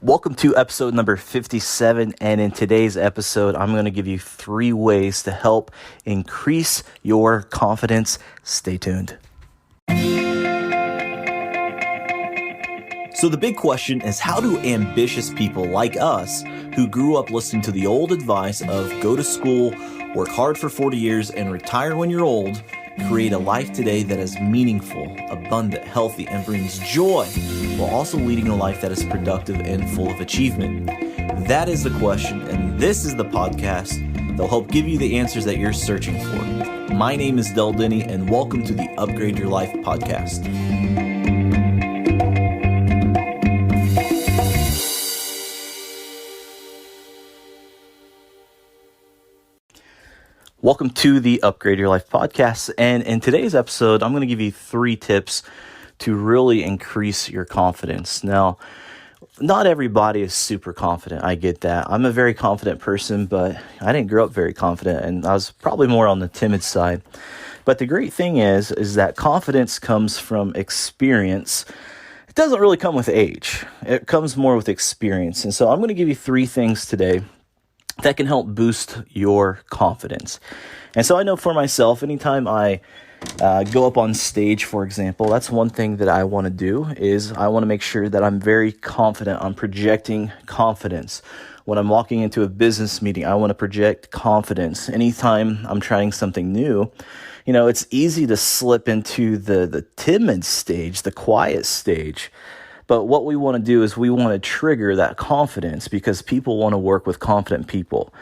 Welcome to episode number 57, and in today's episode, I'm going to give you 3 ways to help increase your confidence. Stay tuned. So the big question is, how do ambitious people like us, who grew up listening to the old advice of go to school, work hard for 40 years, and retire when you're old, create a life today that is meaningful, abundant, healthy, and brings joy, while also leading a life that is productive and full of achievement? That is the question, and this is the podcast that will help give you the answers that you're searching for. My name is Del Denny, and welcome to the Upgrade Your Life podcast. Welcome to the Upgrade Your Life podcast, and in today's episode, I'm going to give you 3 tips to really increase your confidence. Now, not everybody is super confident. I get that. I'm a very confident person, but I didn't grow up very confident, and I was probably more on the timid side. But the great thing is that confidence comes from experience. It doesn't really come with age. It comes more with experience. And so I'm going to give you 3 things today that can help boost your confidence. And so I know for myself, anytime I go up on stage, for example, that's one thing that I want to do is I want to make sure that I'm very confident. I'm projecting confidence. When I'm walking into a business meeting, I want to project confidence. Anytime I'm trying something new, it's easy to slip into the timid stage, the quiet stage. But what we want to do is we want to trigger that confidence, because people want to work with confident people.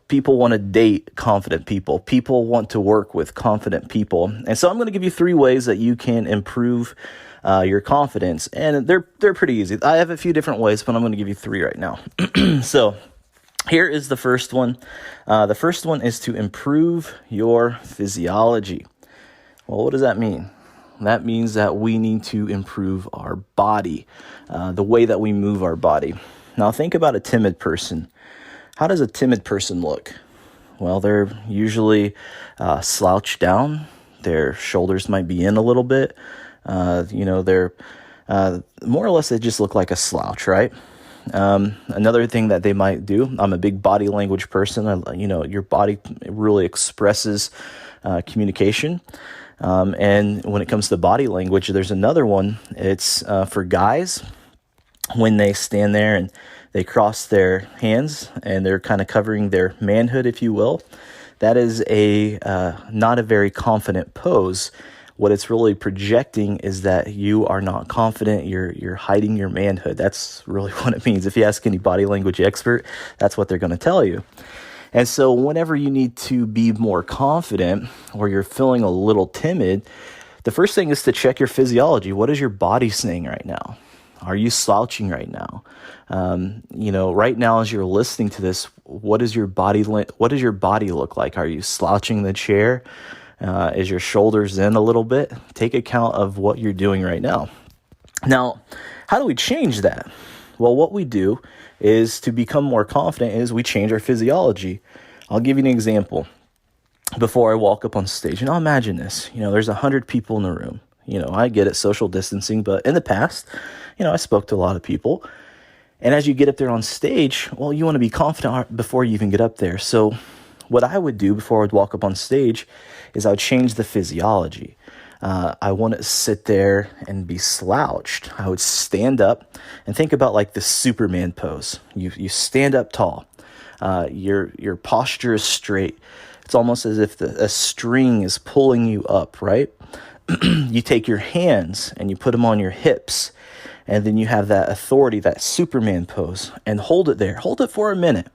People want to date confident people. People want to work with confident people. And so I'm going to give you 3 ways that you can improve your confidence. And they're pretty easy. I have a few different ways, but I'm going to give you 3 right now. So here is the first one. The first one is to improve your physiology. Well, what does that mean? That means that we need to improve our body, the way that we move our body. Now, think about a timid person. How does a timid person look? Well, they're usually slouched down. Their shoulders might be in a little bit. They're more or less, they just look like a slouch, right? Another thing that they might do, I'm a big body language person. Your body really expresses communication. And when it comes to body language, there's another one. It's for guys, when they stand there and they cross their hands and they're kind of covering their manhood, if you will. That is not a very confident pose. What it's really projecting is that you are not confident. You're hiding your manhood. That's really what it means. If you ask any body language expert, that's what they're going to tell you. And so whenever you need to be more confident or you're feeling a little timid, the first thing is to check your physiology. What is your body saying right now? Are you slouching right now? Right now as you're listening to this, what does your body look like? Are you slouching in the chair? Is your shoulders in a little bit? Take account of what you're doing right now. Now, how do we change that? Well, what we do is to become more confident is we change our physiology. I'll give you an example. Before I walk up on stage, now imagine this, there's 100 people in the room. I get it, social distancing, but in the past, I spoke to a lot of people. And as you get up there on stage, well, you want to be confident before you even get up there. So what I would do before I would walk up on stage is I would change the physiology. I wouldn't sit there and be slouched. I would stand up and think about like the Superman pose. You stand up tall. Your posture is straight. It's almost as if a string is pulling you up, right? You take your hands and you put them on your hips, and then you have that authority, that Superman pose, and hold it there. Hold it for a minute.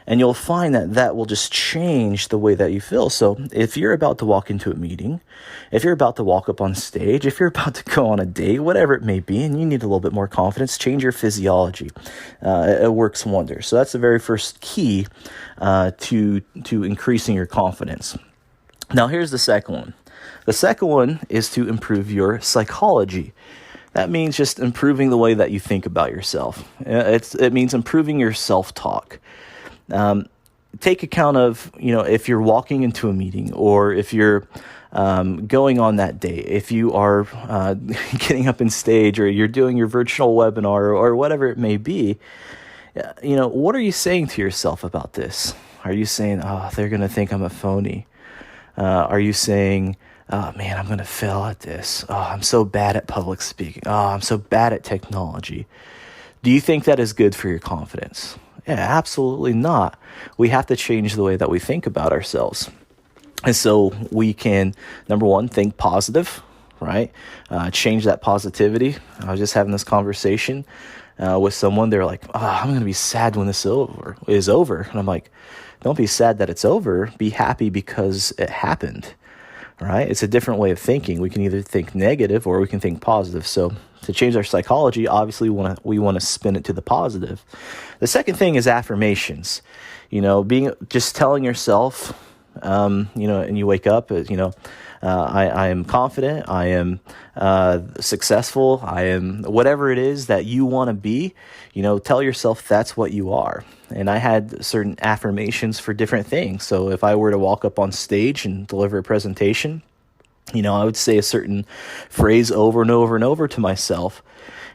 And you'll find that will just change the way that you feel. So if you're about to walk into a meeting, if you're about to walk up on stage, if you're about to go on a date, whatever it may be, and you need a little bit more confidence, change your physiology. It works wonders. So that's the very first key to increasing your confidence. Now here's the second one. The second one is to improve your psychology. That means just improving the way that you think about yourself. It means improving your self-talk. Take account of, if you're walking into a meeting, or if you're going on that date, if you are getting up in stage, or you're doing your virtual webinar, or whatever it may be, what are you saying to yourself about this? Are you saying, oh, they're going to think I'm a phony? Are you saying, oh man, I'm going to fail at this. Oh, I'm so bad at public speaking. Oh, I'm so bad at technology. Do you think that is good for your confidence? Yeah, absolutely not. We have to change the way that we think about ourselves. And so we can, number one, think positive, right? Change that positivity. I was just having this conversation with someone. They're like, oh, I'm going to be sad when this is over. And I'm like, don't be sad that it's over. Be happy because it happened. Right? It's a different way of thinking. We can either think negative or we can think positive. So to change our psychology, obviously we want to spin it to the positive. The second thing is affirmations. Just telling yourself, and you wake up, I am confident, I am successful, I am whatever it is that you want to be, tell yourself that's what you are. And I had certain affirmations for different things. So if I were to walk up on stage and deliver a presentation, I would say a certain phrase over and over and over to myself,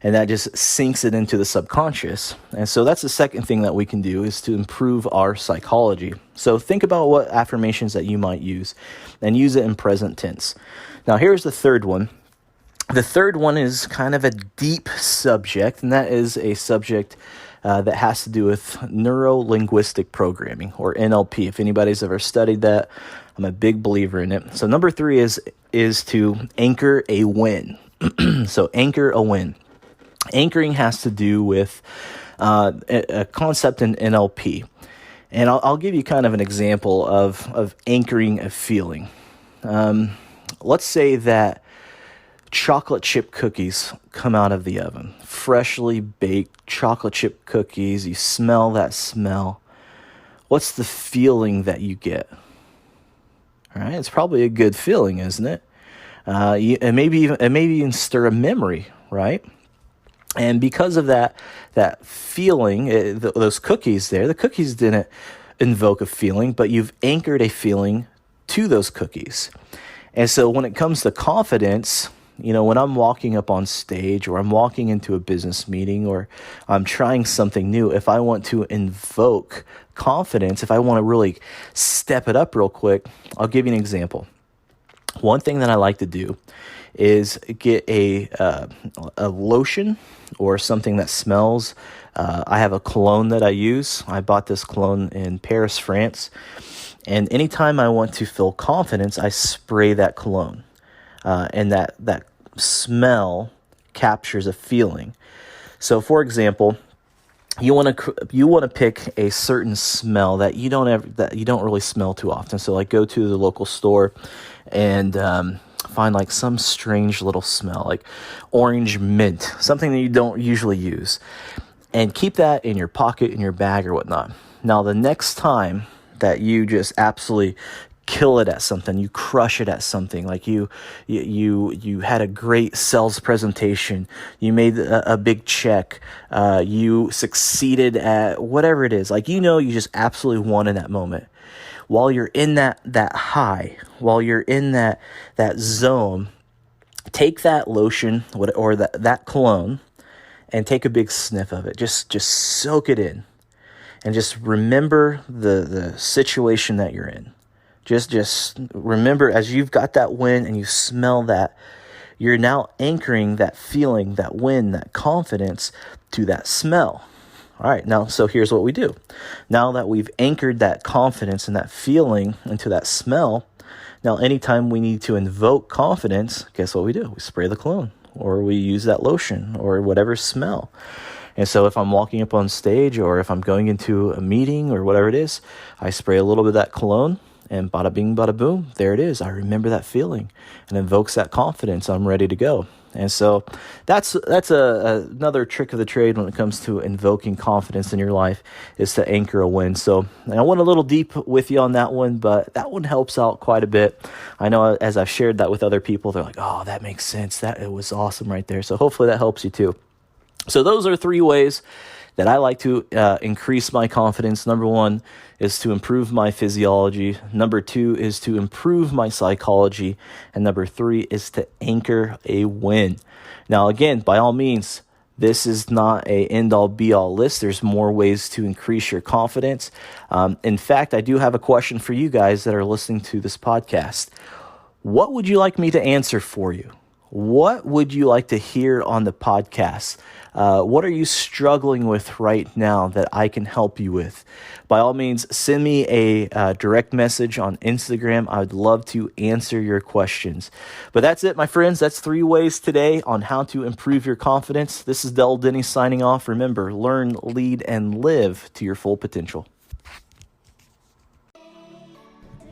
and that just sinks it into the subconscious. And so that's the second thing that we can do, is to improve our psychology. So think about what affirmations that you might use and use it in present tense. Now, here's the third one. The third one is kind of a deep subject, and that is a subject that has to do with neuro-linguistic programming, or NLP. If anybody's ever studied that, I'm a big believer in it. So number 3 is to anchor a win. So anchor a win. Anchoring has to do with a concept in NLP. And I'll give you kind of an example of anchoring a feeling. Let's say that chocolate chip cookies come out of the oven. Freshly baked chocolate chip cookies. You smell that smell. What's the feeling that you get? All right, it's probably a good feeling, isn't it? And maybe even stir a memory, right? And because of that feeling, those cookies there, the cookies didn't invoke a feeling, but you've anchored a feeling to those cookies. And so when it comes to confidence, when I'm walking up on stage, or I'm walking into a business meeting, or I'm trying something new, if I want to invoke confidence, if I want to really step it up real quick, I'll give you an example. One thing that I like to do is get a lotion or something that smells. I have a cologne that I use. I bought this cologne in Paris, France. And anytime I want to feel confidence, I spray that cologne. And that smell captures a feeling. So, for example, you want to pick a certain smell that you don't really smell too often. So, like, go to the local store and find like some strange little smell, like orange mint, something that you don't usually use, and keep that in your pocket, in your bag, or whatnot. Now, the next time that you just absolutely kill it at something, you crush it at something, like you had a great sales presentation, you made a big check, you succeeded at whatever it is, like, you just absolutely won in that moment. While you're in that high, while you're in that zone, take that lotion or that cologne and take a big sniff of it. Just soak it in, and just remember the situation that you're in. Just remember, as you've got that win and you smell that, you're now anchoring that feeling, that win, that confidence to that smell. All right, now, so here's what we do. Now that we've anchored that confidence and that feeling into that smell, now anytime we need to invoke confidence, guess what we do? We spray the cologne, or we use that lotion, or whatever smell. And so if I'm walking up on stage, or if I'm going into a meeting, or whatever it is, I spray a little bit of that cologne, and bada bing, bada boom, there it is. I remember that feeling, and invokes that confidence. I'm ready to go. And so that's another trick of the trade when it comes to invoking confidence in your life, is to anchor a win. So I went a little deep with you on that one, but that one helps out quite a bit. I know as I've shared that with other people, they're like, oh, that makes sense. It was awesome right there. So hopefully that helps you too. So those are 3 ways that I like to increase my confidence. Number one is to improve my physiology. Number two is to improve my psychology. And number three is to anchor a win. Now, again, by all means, this is not a end-all be-all list. There's more ways to increase your confidence. In fact, I do have a question for you guys that are listening to this podcast. What would you like me to answer for you? What would you like to hear on the podcast? What are you struggling with right now that I can help you with? By all means, send me a direct message on Instagram. I would love to answer your questions. But that's it, my friends. That's 3 ways today on how to improve your confidence. This is Del Denny signing off. Remember, learn, lead, and live to your full potential.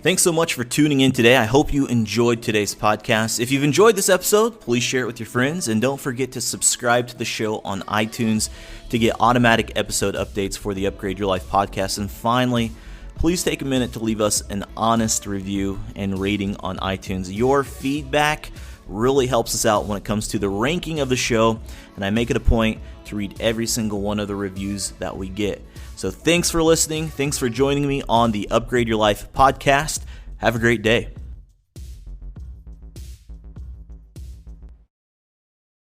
Thanks so much for tuning in today. I hope you enjoyed today's podcast. If you've enjoyed this episode, please share it with your friends, and don't forget to subscribe to the show on iTunes to get automatic episode updates for the Upgrade Your Life podcast. And finally, please take a minute to leave us an honest review and rating on iTunes. Your feedback really helps us out when it comes to the ranking of the show, and I make it a point to read every single one of the reviews that we get. So thanks for listening. Thanks for joining me on the Upgrade Your Life podcast. Have a great day.